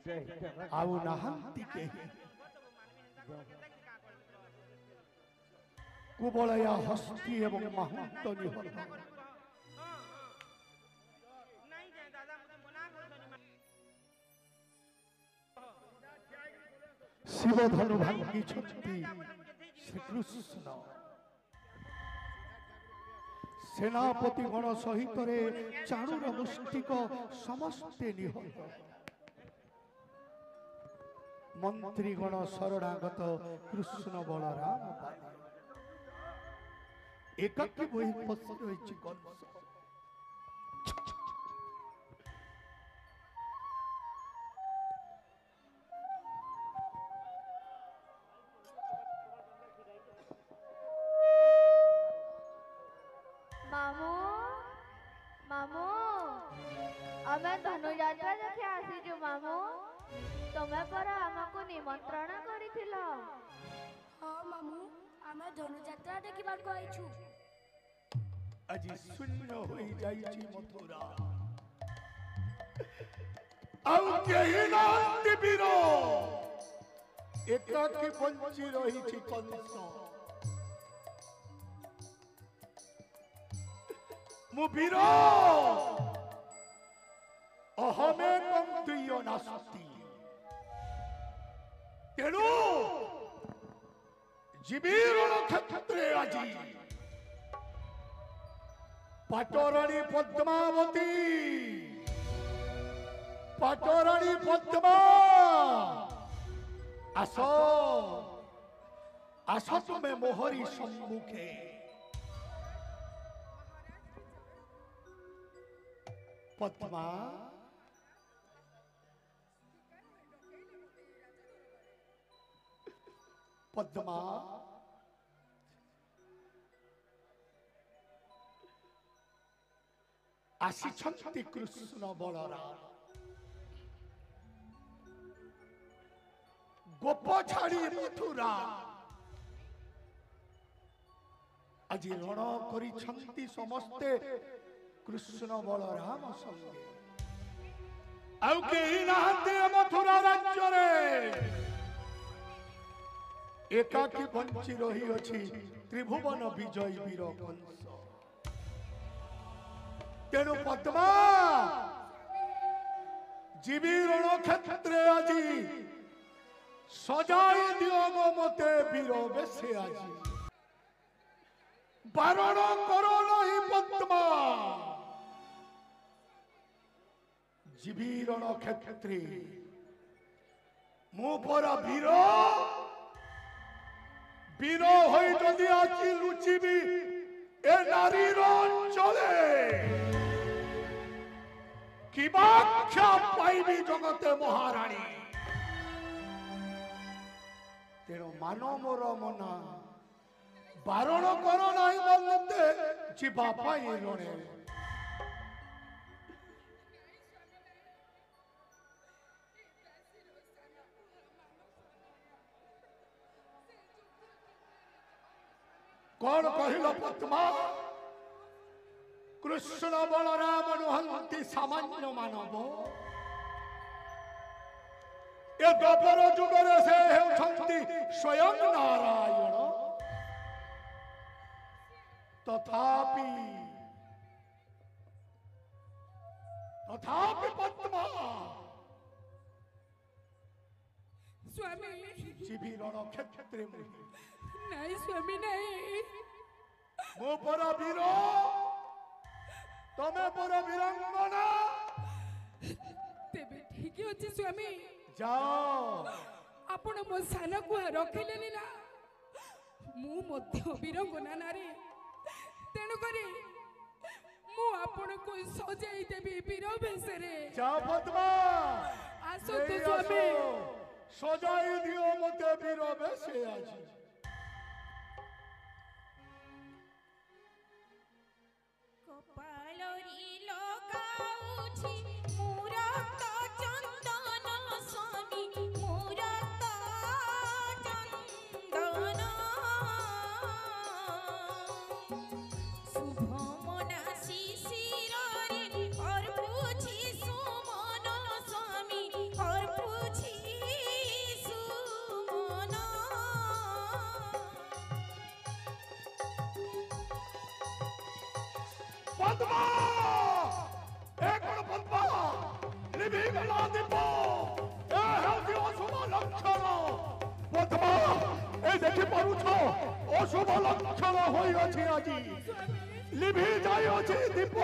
आउ नाहंती के कुबलया हस्ती एवं महंत निहत शिव धनु भांगी छंती श्री कृष्ण सेनापति गण सहित चाणुर मुष्टिक समस्ते निहत मंत्री गण शरणागत कृष्ण बलराम एकाकी बही पशि रही कंस मामू मामू आमे धनुयात्रा देखे आसीजु मामू तमे पर हमको निमंत्रण करिथिलो। हाँ मामू आमे धनुयात्रा देखिबा को आइछु। आज शून्य होई जाईची मथुरा आउ केहि नांति वीरो एकाकी बंची रही कंस मु वीरो अहमे कंतुयो नास्ति तेणु जीवीरण क्षेत्रे আজি पाटराणी पद्मावती पाटराणी पद्मा आस आस तुम्हें मोहरी सम्मुखे पद्मा पद्मा आसी कृष्ण बलराम गोप छाड़ी मथुरा आज रण करी समस्ते कृष्ण बलराम संगे आउ केही नाहते मथुरा राज्य रे एकाकी बंची रही अछि त्रिभुवन विजय वीर कंस तेणु पद्मा जीवी रण क्षेत्रे আজি सजाई दियो गो मते वीर बेसे আজি बारण करो नहीं पद्मा जीवी रण क्षेत्रे मु पर वीर वीर होई जदि आछि लुचिबी ए नारी चले किबाख्या पाइबी जगते महाराणी तेणु मानो मोर मना बारण कर नाही मते जीवा पाई रणे कौन कहिल पद्मा कृष्ण बलराम नुहंती सामान्य मानव ए द्वापर जुगरे से हेउछंती स्वयं नारायण तथापि तथापि पद्मा स्वामी जीवी रण क्षेत्रे नहीं स्वामी नहीं मो पर वीर तमे पर वीरंगना तेबे ठीक अछि स्वामी जाओ आपण मो सान को रखिलेनी ना मु मध्य वीरंगना नारी तेणु करी मु आपण को सजाई देबी वीर भेसरे जाओ पद्मा आसो तो स्वामी सजाई दियो मते वीर भेसे आज कपालोरी लगाउछि मुरत चंदन स्वामी मुरत चंदन शुभ मना शिशिर रे अर्पुछि सुमन स्वामी अर्पु ପଦ୍ମା ଏ କଣ ପଦ୍ମା ଲିଭିଗଲା ଦୀପ ଏ ହେଉଛି ଅଶୁଭ ଲକ୍ଷଣ ପଦ୍ମା ଏ ଦେଖି ପାରୁଛ ଅଶୁଭ ଲକ୍ଷଣ ହୋଇଅଛି ଆଜି ଲିଭି ଯାଇଅଛି ଦୀପ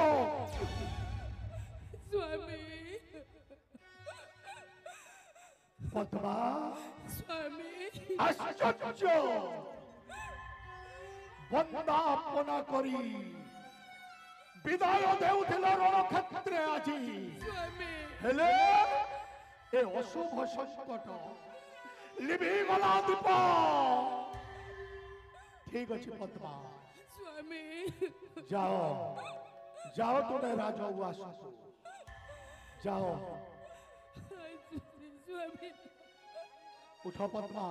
ସ୍ୱାମୀ ପଦ୍ମା ସ୍ୱାମୀ ଆଶ୍ଚର୍ଯ୍ୟ ବନ୍ଦାପନା କରି ବିଦାୟ ଦେଉଥିଲା ରଣକ୍ଷେତ୍ରରେ ଆଜି ସ୍ୱାମୀ ହେଲେ ଏ ଅଶୁଭ ସଂକଟ ଲିଭିଗଲା ଦୀପ ଠିକ ଅଛି ପଦ୍ମା ସ୍ୱାମୀ ଯାଅ ଯାଅ ତୁମେ ରାଜ ଉଆସକୁ ଯାଅ ସ୍ୱାମୀ ଉଠ ପଦ୍ମା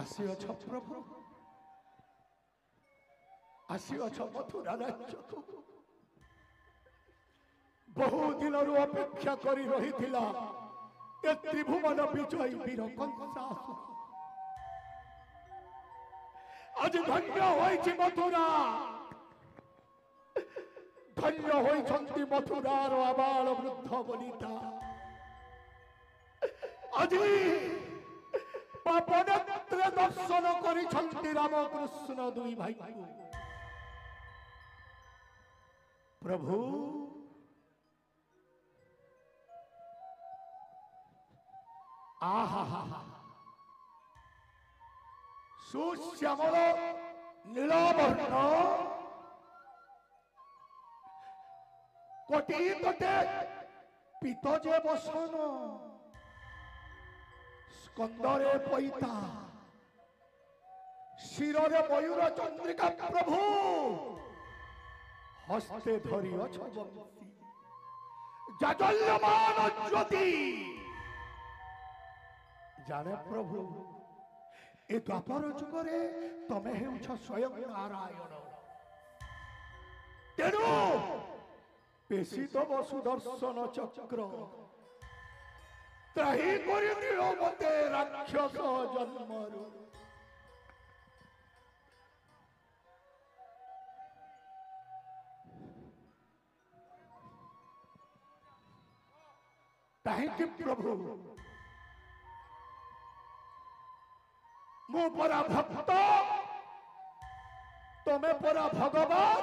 ଆସିଅଛ ପ୍ରଭୁ ଆସିଅଛ ମଥୁରା ରାଜ୍ୟକୁ ବହୁ ଦିନରୁ ଅପେକ୍ଷା କରି ରହିଥିଲା ଏ ତ୍ରିଭୁବନ ବିଜୟୀ ବୀର କଂସାସୁର ଆଜି ଧନ୍ୟ ହୋଇଛି ମଥୁରା ଧନ୍ୟ ହୋଇଛନ୍ତି ମଥୁରାର ଆବାଳ ବୃଦ୍ଧ ବନିତା ଆଜି ପାପନେତ୍ରେ ଦର୍ଶନ କରିଛନ୍ତି ରାମକୃଷ୍ଣ ଦୁଇ ଭାଇଙ୍କୁ ପ୍ରଭୁ ଆହା ସୁଶ୍ୟାମଳ ନୀଳବର୍ଣ୍ଣ କୋଟି ତଟେ ପିତ ଯେ ବସନ ସ୍କନ୍ଦରେ ପଇତା ଶିରରେ ମୟୂର ଚନ୍ଦ୍ରିକା ପ୍ରଭୁ ହସ୍ତେ ଧରି ଅଛ ବଂଶୀ ଜାଜଲ୍ୟମାନ ଜ୍ୟୋତି ଜାଣେ ପ୍ରଭୁ ଏ ଦ୍ୱାପର ଯୁଗରେ ତମେ ହେଉଛ ସ୍ୱୟଂ ନାରାୟଣ ତେଣୁ পেশিত সুদর্শন চক্র ত্রাহি করে দিল মতে রাক্ষস জন্মরু কাহিকি প্রভু মু পরা ভক্ত তুমি পরা ভগবান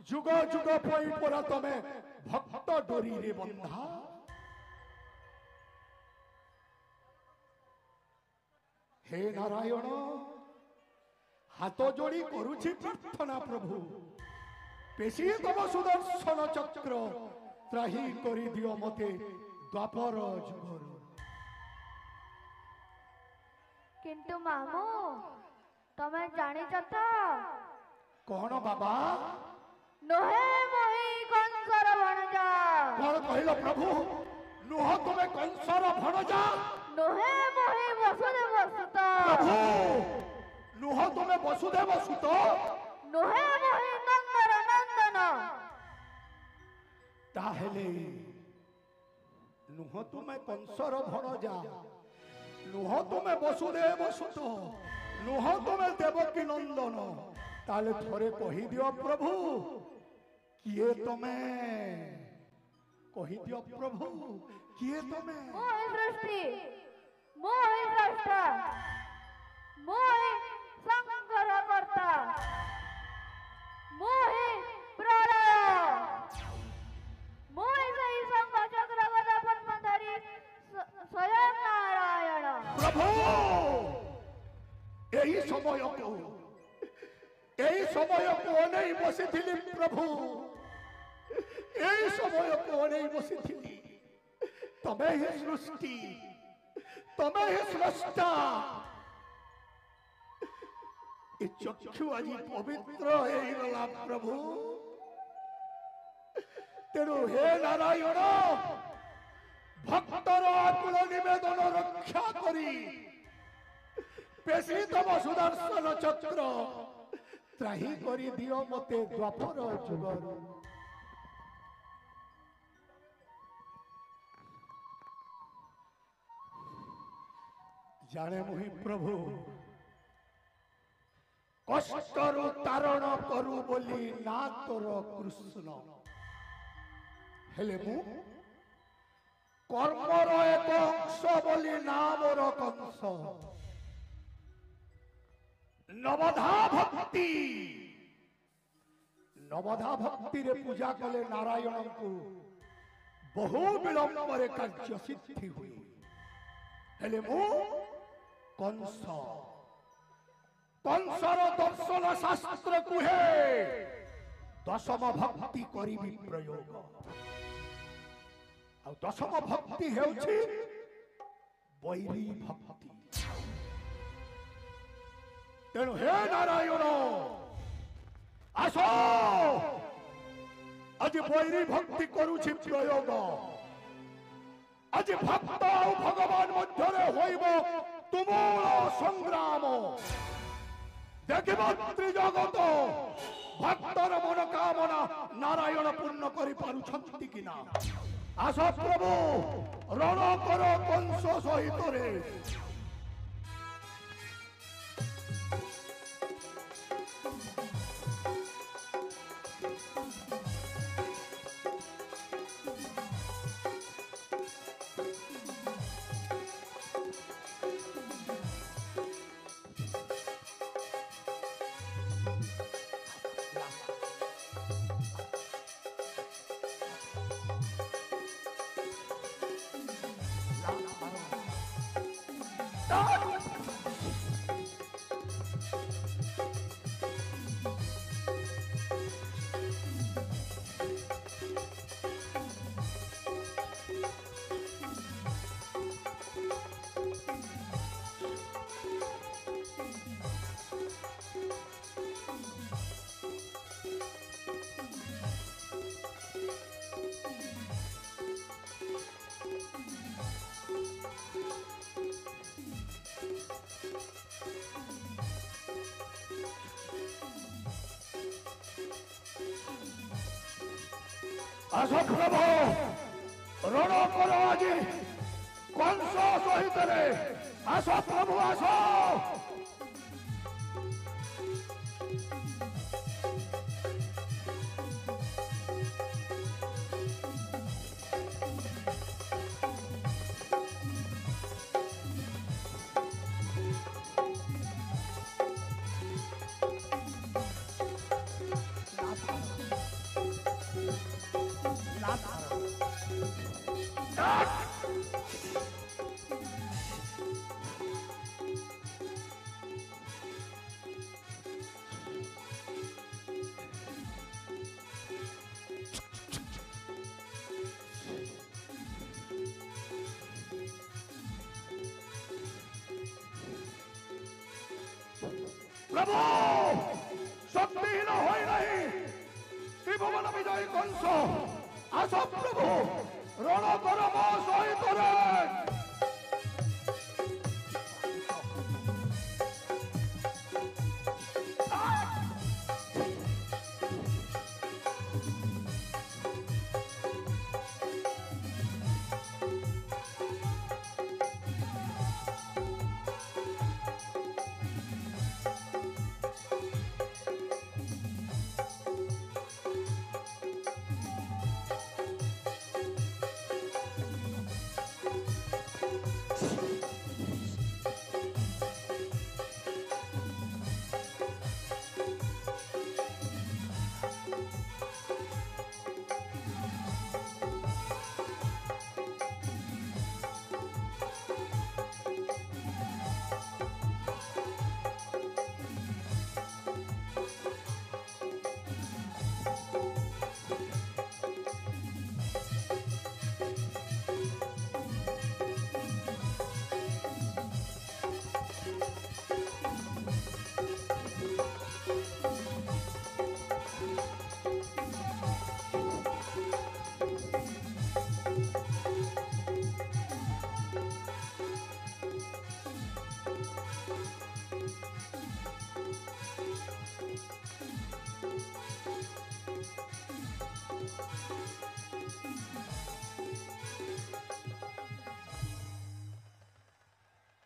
যুগ যুগ পই পরা তুমি ভক্ত ডোরি রে বন্ধা হে নারায়ণ হাত যোড়ি করুছি প্রার্থনা প্রভু পেশি তম সুদর্শন চক্র ত্রাহি করি দিও মতে দ্বাপর যুগর কিন্তু মামু তুমি জানিছ তো কোন বাবা নহে মহি কংসর ভণজা কোন কহিল প্রভু নুহ তুমি কংসর ভণজা নহে মহি বসুদেব সুত প্রভু নুহ তুমি বসুদেব সুত নহে মহি নন্দর নন্দন তাহলে নুহ তুমি কংসর ভণজা নুহ তুমি বসুদেব সুত নুহ তুমি দেবকী নন্দন তাহলে থরে কহি দিও প্রভু কিয়ে তুমি কহি দিও প্রভু କିଏ ତମେ? ମୁଁ ହିଁ ସୃଷ୍ଟି, ମୁଁ ହିଁ ସ୍ରଷ୍ଟା, ମୁଁ ହିଁ ସଂହାର କର୍ତ୍ତା, ମୁଁ ହିଁ ପ୍ରଳୟ, ମୁଁ ହିଁ ସେହି ଶଙ୍ଖ ଚକ୍ର ଗଦା ପଦ୍ମଧାରୀ ସ୍ୱୟଂ ନାରାୟଣ। ପ୍ରଭୁ ଏହି ସମୟକୁ ଅନେଇ ବସିଥିଲି ପ୍ରଭୁ, ଏହି ସମୟକୁ ଅନେଇ ବସିଥିଲି। ତମେ ହିଁ ସୃଷ୍ଟି, ତମେ ହିଁ ସ୍ରଷ୍ଟା। ଏ ଚକ୍ଷୁ ଆଜି ପବିତ୍ର ହେଇଗଲା ପ୍ରଭୁ। ତେଣୁ ହେ ନାରାୟଣ, ଭକ୍ତର ଆକୁଳ ନିବେଦନ ରକ୍ଷା କରି পেশি তব সুদর্শন চক্র ত্রাহি করি দিও মতে দ্বাপর যুগর। জানে মুহি প্রভু কষ্টরু তারণ করু বলি না তোর কৃষ্ণ, হেলে মু কর্মর এক অংশ বলি না মোর কংস। নবধা ভক্তি, নবধা ভক্তিরে পূজা কলে নারায়ণଙ୍କୁ বহু বিলম্বরে কার্য সিদ্ধি হুয়ে। হেলে মু কংস, কংসর দর্শন শাস্ত্র কুহে দশম ভক্তি করিবি প্রয়োগ। আর দশম ভক্তি হেউছি বৈরী ভক্তি। তেণু হে নারায়ণ আস, আজ বৈরী ভক্তি করুছি প্রয়োগ। আজ ভক্ত আর ভগবান মধ্যে হইব তুমুল সংগ্রাম। দেখিব ত্রিজগত ভক্তর মনোকামনা নারায়ণ পূর্ণ করে পারুছন্তি কিনা। আস প্রভু, রণ কর কংস সহিত রে। আস প্রভু, রণ কর আজি কংস সহিত রে। আস প্রভু, আস। প্রভু, শক্তিহীন হই নাই ত্রিভুবন বিজয়ী কংস। আস প্রভু, রণ কর মো সহিত রে।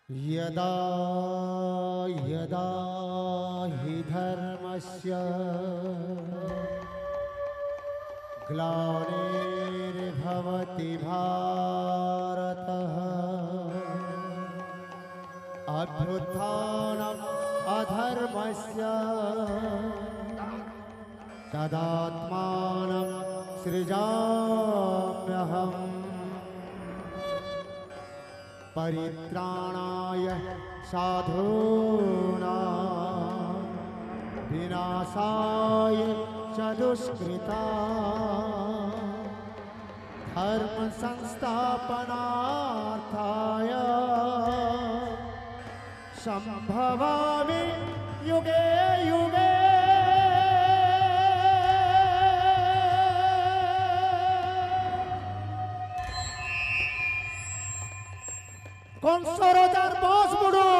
यदा यदा हि धर्मस्य ग्लानिर्भवति भारतः अभ्युत्थानम् अधर्मस्य तदात्मानं सृजाम्यहम् परित्राणाय साधूनां विनाशाय च दुष्कृता धर्म संस्थापनार्थाय संभवामि युगे युगे। कौन सा रोजार बॉस बुड़ो